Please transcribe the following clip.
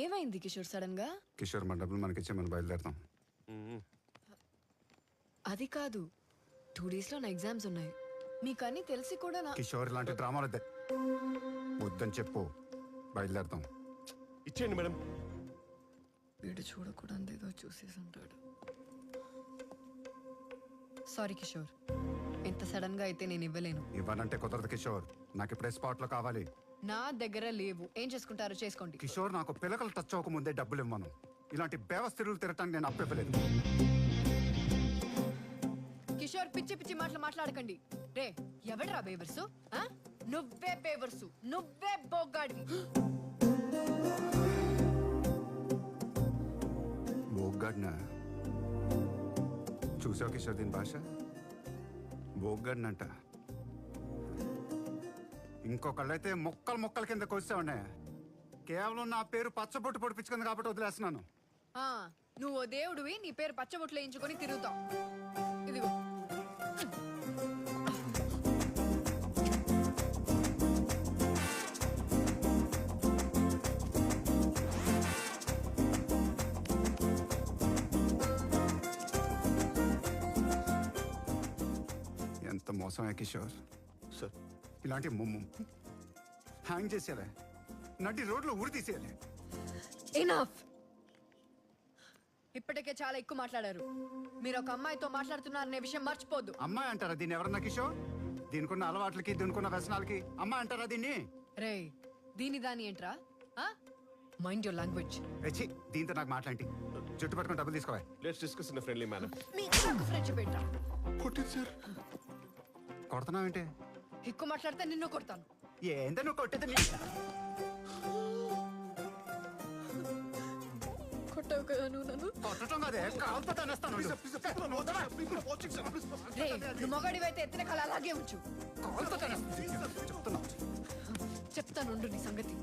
ఏమైంది కిషోర్ సడన్ గా? కిషోర్ మన డబ్బులు మనకిచ్చే మనం బయలుదేరుతాం. అది కాదు, 2 days లో నా ఎగ్జామ్స్ ఉన్నాయి. మీకన్నీ తెలిసి కూడా నా కిషోర్ ఇలాంటి డ్రామాలు వద్దని చెప్పు, బయలుదేరుతాం. ఇచ్చేయండి మేడం. వీడు చూడకూడదు ఏదో చూసేసి ఉంటాడు. సారీ కిషోర్, ఎంత సడన్ గా అయితే నేను ఇవ్వలేను. ఇవ్వనంటే కుదరదు కిషోర్, నాకు ఇప్పుడే స్పాట్ లో కావాలి. నా దగ్గర లేవు, ఏం చేసుకుంటారో చేసుకోండి. కిషోర్, నాకు పిల్లకలు టచ్ అవ్వకముందే డబ్బులు ఇవ్వను. ఇలాంటి బేవస్థిరులు తిరగటానికి నేను అప్పివ్వలేదు. కిషోర్, పిచ్చి పిచ్చి మాటలు మాట్లాడకండి. రే, ఎవడరా బేవర్సు? నువ్వే బేవర్సు, నువ్వే బోగ్గాడివి. బోగ్గాడినా? చూసావు కిషోర్ దీని భాష? బోగ్గాడినంట. ఇంకొకళ్ళైతే మొక్కలు మొక్కల కింద కొలిసావున్నాయా? కేవలం నా పేరు పచ్చబొట్టు పొడిపించుకుంది కాబట్టి వదిలేస్తున్నాను. నువ్వు దేవుడివి, నీ పేరు పచ్చబొట్లు వేయించుకొని తిరుగుతావు. ఇదిగో. ఎంత మోసమే కిషోర్. సార్, ఇలాంటి హ్యాంగ్ చేసేయాలి, నడి రోడ్లో ఊరి తీసేయాలి. ఎనఫ్. ఇప్పటికే చాలా ఎక్కువ మాట్లాడారు. మీరు ఒక అమ్మాయితో మాట్లాడుతున్నారనే విషయం మర్చిపోద్దు. అమ్మాయి అంటారా దీన్ని? ఎవరన్నా కిషోర్? దీనికున్న అలవాట్లకి, దీనికున్న వ్యసనాలకి అమ్మాయి అంటారా దీన్ని? రే, దీని దాని ఏంట్రా? Mind your language. రెచ్చి, దీంతో నాకు మాట్లాంటి. చుట్టు పట్టుకుని డబ్బులు తీసుకోవాలి. Let's discuss in friendly manner. Friendship ఏంట్రా? కొట్టింది సార్. కొడుతున్నావేంటి? ఎక్కువ మాట్లాడితే నిన్ను కొడతాను. ఏందో నువ్వు కొట్టేది? కొట్టావు కదా నువ్వు నన్ను. కొట్టడం కాదే, కాల్తో తనేస్తాను. రే, నువ్వు మగాడివైతే ఎత్తిన కళ అలాగే ఉంచు. కాల్తో తనేస్తాను చెప్తున్నా. చెప్తానుండు నీ సంగతి.